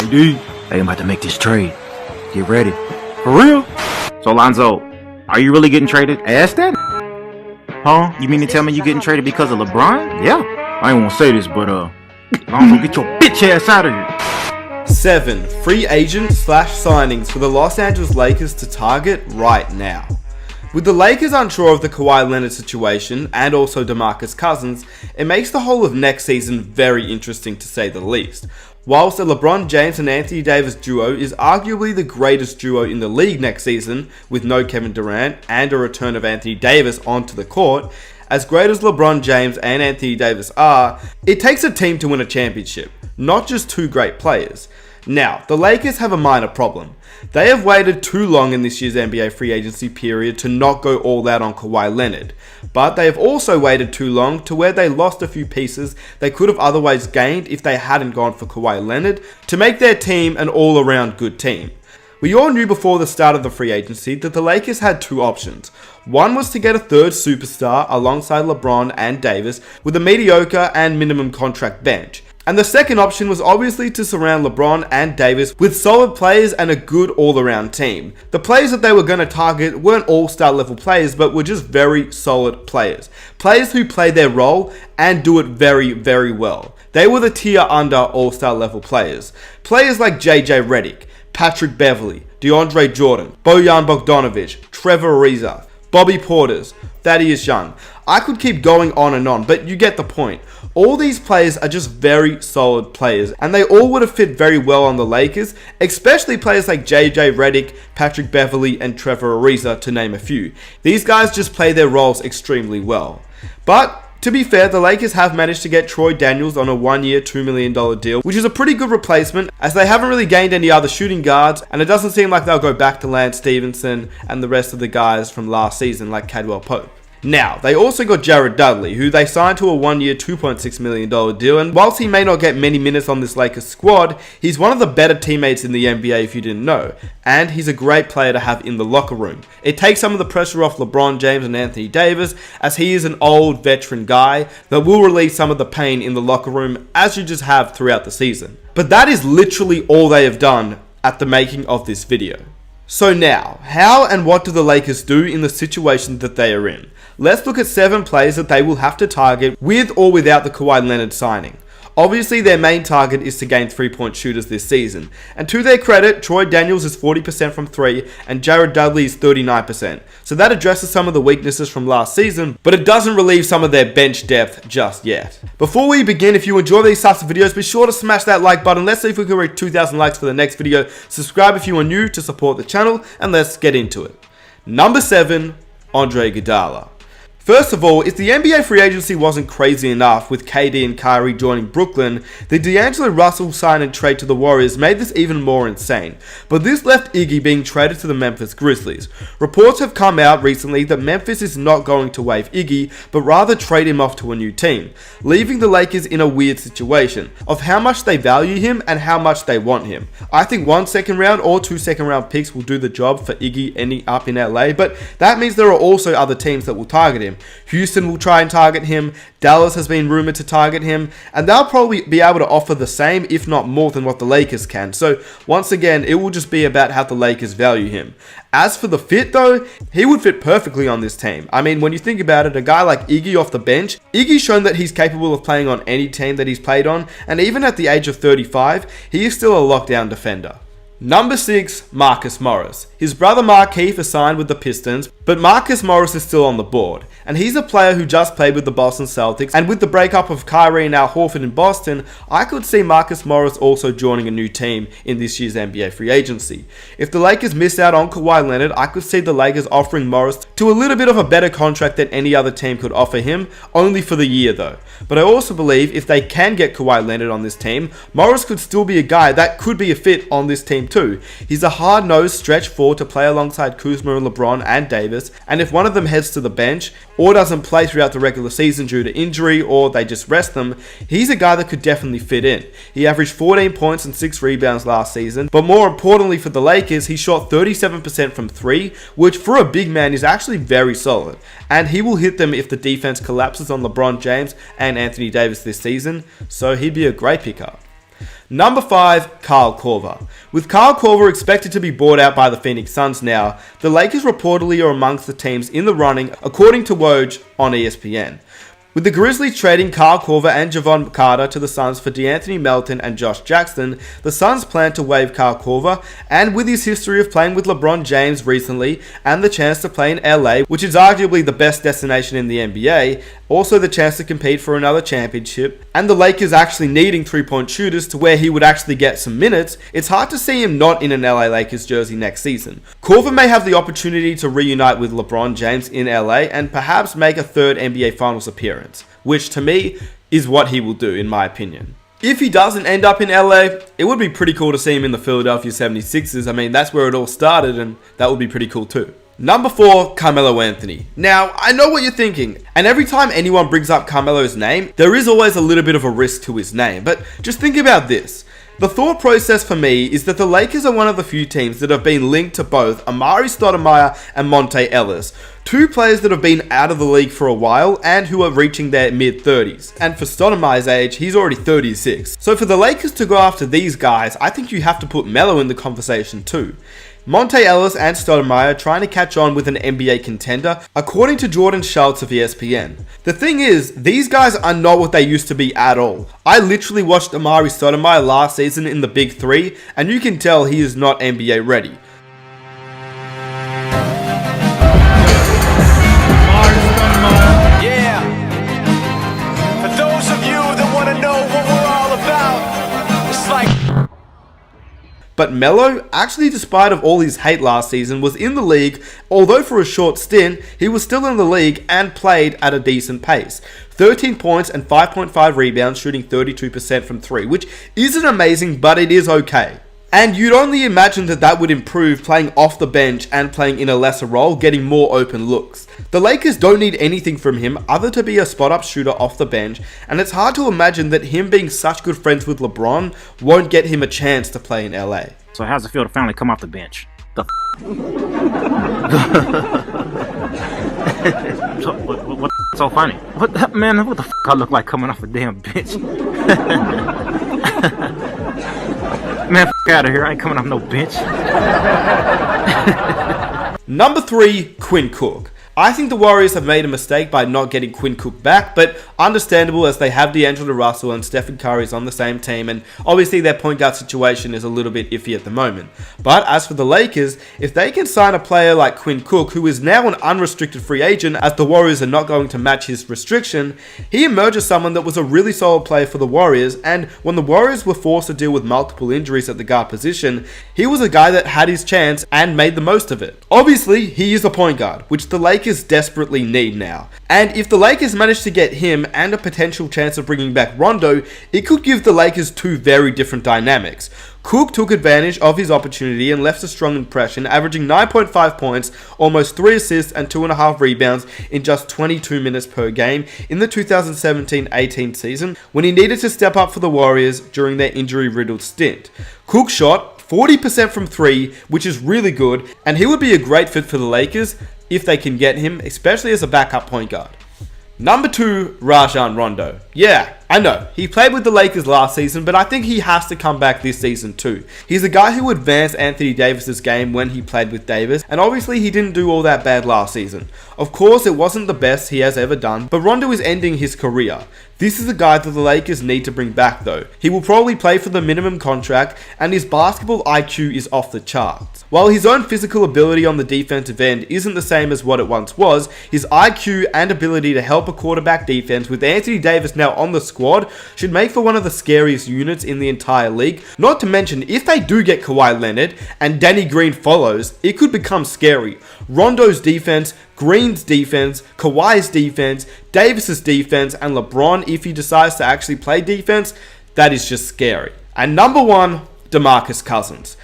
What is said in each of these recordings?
Hey D, hey, I'm about to make this trade. Get ready. For real? So Lonzo, are you really getting traded? Ask that. Huh? You mean to tell me you getting traded because of LeBron? Yeah. I ain't want to say this, but Lonzo, get your bitch ass out of here. 7 free agent / signings for the Los Angeles Lakers to target right now. With the Lakers unsure of the Kawhi Leonard situation and also DeMarcus Cousins, it makes the whole of next season very interesting to say the least. Whilst the LeBron James and Anthony Davis duo is arguably the greatest duo in the league next season, with no Kevin Durant and a return of Anthony Davis onto the court, as great as LeBron James and Anthony Davis are, it takes a team to win a championship, not just two great players. Now, the Lakers have a minor problem. They have waited too long in this year's NBA free agency period to not go all out on Kawhi Leonard, but they have also waited too long to where they lost a few pieces they could have otherwise gained if they hadn't gone for Kawhi Leonard to make their team an all-around good team. We all knew before the start of the free agency that the Lakers had two options. One was to get a third superstar alongside LeBron and Davis with a mediocre and minimum contract bench. And the second option was obviously to surround LeBron and Davis with solid players and a good all-around team. The players that they were going to target weren't all-star level players, but were just very solid players. Players who play their role and do it very, very well. They were the tier under all-star level players. Players like JJ Redick, Patrick Beverley, DeAndre Jordan, Bojan Bogdanovic, Trevor Ariza, Bobby Portis, Thaddeus Young. I could keep going on and on, but you get the point. All these players are just very solid players, and they all would have fit very well on the Lakers, especially players like JJ Redick, Patrick Beverley, and Trevor Ariza, to name a few. These guys just play their roles extremely well. But to be fair, the Lakers have managed to get Troy Daniels on a 1-year, $2 million deal, which is a pretty good replacement, as they haven't really gained any other shooting guards, and it doesn't seem like they'll go back to Lance Stevenson and the rest of the guys from last season like Cadwell Pope. Now, they also got Jared Dudley, who they signed to a 1-year, $2.6 million deal, and whilst he may not get many minutes on this Lakers squad, he's one of the better teammates in the NBA if you didn't know, and he's a great player to have in the locker room. It takes some of the pressure off LeBron James and Anthony Davis, as he is an old veteran guy that will relieve some of the pain in the locker room, as you just have throughout the season. But that is literally all they have done at the making of this video. So now, how and what do the Lakers do in the situation that they are in? Let's look at 7 players that they will have to target with or without the Kawhi Leonard signing. Obviously, their main target is to gain 3-point shooters this season. And to their credit, Troy Daniels is 40% from 3 and Jared Dudley is 39%. So that addresses some of the weaknesses from last season, but it doesn't relieve some of their bench depth just yet. Before we begin, if you enjoy these types of videos, be sure to smash that like button. Let's see if we can reach 2,000 likes for the next video. Subscribe if you are new to support the channel, and let's get into it. Number 7, Andre Iguodala. First of all, if the NBA free agency wasn't crazy enough with KD and Kyrie joining Brooklyn, the D'Angelo Russell sign and trade to the Warriors made this even more insane. But this left Iggy being traded to the Memphis Grizzlies. Reports have come out recently that Memphis is not going to waive Iggy, but rather trade him off to a new team, leaving the Lakers in a weird situation of how much they value him and how much they want him. I think 1 second round or 2 second round picks will do the job for Iggy ending up in LA, but that means there are also other teams that will target him. Houston will try and target him, Dallas has been rumored to target him, and they'll probably be able to offer the same, if not more, than what the Lakers can. So once again, it will just be about how the Lakers value him. As for the fit though, he would fit perfectly on this team. I mean, when you think about it, a guy like Iggy off the bench, Iggy's shown that he's capable of playing on any team that he's played on, and even at the age of 35, he is still a lockdown defender. Number 6, Marcus Morris. His brother Markieff is signed with the Pistons, but Marcus Morris is still on the board. And he's a player who just played with the Boston Celtics, and with the breakup of Kyrie and Al Horford in Boston, I could see Marcus Morris also joining a new team in this year's NBA free agency. If the Lakers miss out on Kawhi Leonard, I could see the Lakers offering Morris to a little bit of a better contract than any other team could offer him, only for the year though. But I also believe if they can get Kawhi Leonard on this team, Morris could still be a guy that could be a fit on this team too. He's a hard-nosed stretch 4 to play alongside Kuzma and LeBron and Davis, and if one of them heads to the bench or doesn't play throughout the regular season due to injury or they just rest them, he's a guy that could definitely fit in. He averaged 14 points and 6 rebounds last season, but more importantly for the Lakers, he shot 37% from 3, which for a big man is actually very solid, and he will hit them if the defense collapses on LeBron James and Anthony Davis this season, so he'd be a great pickup. Number 5, Kyle Korver. With Kyle Korver expected to be bought out by the Phoenix Suns now, the Lakers reportedly are amongst the teams in the running, according to Woj on ESPN. With the Grizzlies trading Kyle Korver and Javon Carter to the Suns for DeAnthony Melton and Josh Jackson, the Suns plan to waive Kyle Korver, and with his history of playing with LeBron James recently and the chance to play in LA, which is arguably the best destination in the NBA, also the chance to compete for another championship, and the Lakers actually needing three-point shooters to where he would actually get some minutes, it's hard to see him not in an LA Lakers jersey next season. Korver may have the opportunity to reunite with LeBron James in LA and perhaps make a third NBA Finals appearance, which to me is what he will do in my opinion. If he doesn't end up in LA, it would be pretty cool to see him in the Philadelphia 76ers. I mean, that's where it all started, and that would be pretty cool too. Number 4, Carmelo Anthony. Now, I know what you're thinking, and every time anyone brings up Carmelo's name, there is always a little bit of a risk to his name, but just think about this. The thought process for me is that the Lakers are one of the few teams that have been linked to both Amari Stoudemire and Monte Ellis, two players that have been out of the league for a while and who are reaching their mid-30s. And for Stoudemire's age, he's already 36. So for the Lakers to go after these guys, I think you have to put Melo in the conversation too. Monte Ellis and Stoudemire trying to catch on with an NBA contender, according to Jordan Schultz of ESPN. The thing is, these guys are not what they used to be at all. I literally watched Amari Stoudemire last season in the Big Three, and you can tell he is not NBA ready. Yeah. For those of you that want to know what we're all about, it's like... But Melo, actually despite of all his hate last season, was in the league, although for a short stint, he was still in the league and played at a decent pace. 13 points and 5.5 rebounds, shooting 32% from 3, which isn't amazing, but it is okay. And you'd only imagine that that would improve playing off the bench and playing in a lesser role, getting more open looks. The Lakers don't need anything from him other to be a spot-up shooter off the bench, and it's hard to imagine that him being such good friends with LeBron won't get him a chance to play in LA. So how's it feel to finally come off the bench? What's so funny? What the f*** I look like coming off a damn bench? Man, f*** out of here, I ain't coming off no bench. Number 3, Quinn Cook. I think the Warriors have made a mistake by not getting Quinn Cook back, but understandable as they have D'Angelo Russell and Stephen Curry on the same team, and obviously their point guard situation is a little bit iffy at the moment. But as for the Lakers, if they can sign a player like Quinn Cook, who is now an unrestricted free agent as the Warriors are not going to match his restriction, he emerges someone that was a really solid player for the Warriors, and when the Warriors were forced to deal with multiple injuries at the guard position, he was a guy that had his chance and made the most of it. Obviously, he is a point guard, which the Lakers desperately need now. And if the Lakers manage to get him and a potential chance of bringing back Rondo, it could give the Lakers two very different dynamics. Cook took advantage of his opportunity and left a strong impression, averaging 9.5 points, almost 3 assists and 2.5 rebounds in just 22 minutes per game in the 2017-18 season when he needed to step up for the Warriors during their injury-riddled stint. Cook shot 40% from 3, which is really good, and he would be a great fit for the Lakers if they can get him, especially as a backup point guard. Number 2, Rajon Rondo. Yeah, I know, he played with the Lakers last season, but I think he has to come back this season too. He's a guy who advanced Anthony Davis's game when he played with Davis, and obviously he didn't do all that bad last season. Of course, it wasn't the best he has ever done, but Rondo is ending his career. This is a guy that the Lakers need to bring back though. He will probably play for the minimum contract, and his basketball IQ is off the charts. While his own physical ability on the defensive end isn't the same as what it once was, his IQ and ability to help a quarterback defense with Anthony Davis now on the squad should make for one of the scariest units in the entire league. Not to mention, if they do get Kawhi Leonard and Danny Green follows, it could become scary. Rondo's defense, Green's defense, Kawhi's defense, Davis's defense, and LeBron, if he decides to actually play defense, that is just scary. And number 1, DeMarcus Cousins.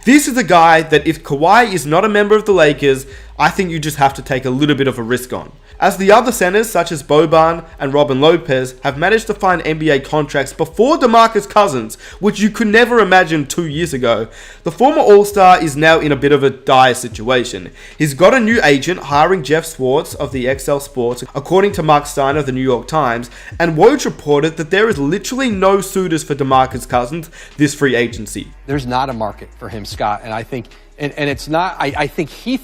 This is a guy that if Kawhi is not a member of the Lakers, I think you just have to take a little bit of a risk on. as the other centers such as Boban and Robin Lopez have managed to find NBA contracts before DeMarcus Cousins, which you could never imagine 2 years ago. The former All-Star is now in a bit of a dire situation. He's got a new agent hiring Jeff Swartz of the XL Sports, according to Mark Stein of the New York Times, and Woj reported that there is literally no suitors for DeMarcus Cousins this free agency. There's not a market for him, Scott, and I think, and it's not, I think he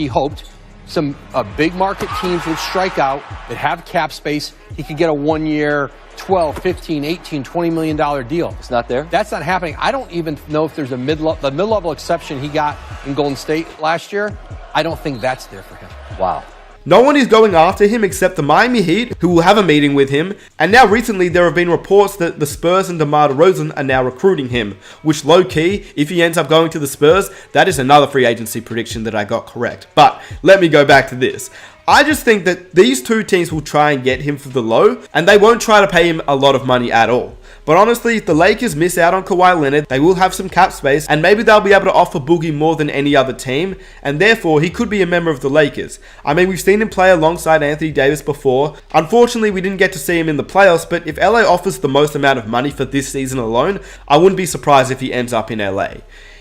hoped some big market teams would strike out, that have cap space. He could get a 1 year, 12, 15, 18, $20 million deal. It's not there? That's not happening. I don't even know if there's the mid-level exception he got in Golden State last year. I don't think that's there for him. Wow. No one is going after him except the Miami Heat, who will have a meeting with him, and now recently there have been reports that the Spurs and DeMar DeRozan are now recruiting him, which low-key, if he ends up going to the Spurs, that is another free agency prediction that I got correct. But let me go back to this. I just think that these two teams will try and get him for the low, and they won't try to pay him a lot of money at all. But honestly, if the Lakers miss out on Kawhi Leonard, they will have some cap space, and maybe they'll be able to offer Boogie more than any other team, and therefore he could be a member of the Lakers. I mean, we've seen him play alongside Anthony Davis before. Unfortunately, we didn't get to see him in the playoffs, but if LA offers the most amount of money for this season alone, I wouldn't be surprised if he ends up in LA.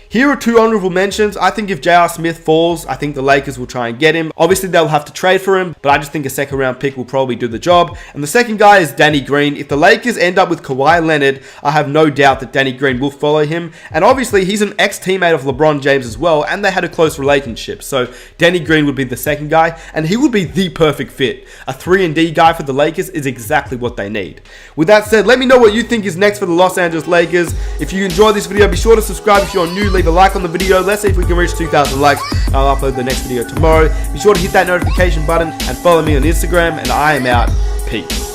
Here are two honorable mentions. I think if J.R. Smith falls, I think the Lakers will try and get him. Obviously, they'll have to trade for him, but I just think a second round pick will probably do the job. And the second guy is Danny Green. If the Lakers end up with Kawhi Leonard, I have no doubt that Danny Green will follow him. And obviously, he's an ex-teammate of LeBron James as well, and they had a close relationship. So Danny Green would be the second guy, and he would be the perfect fit. A 3-and-D guy for the Lakers is exactly what they need. With that said, let me know what you think is next for the Los Angeles Lakers. If you enjoyed this video, be sure to subscribe. If you're new, leave a like on the video. Let's see if we can reach 2,000 likes. I'll upload the next video tomorrow. Be sure to hit that notification button and follow me on Instagram, and I am out. Peace.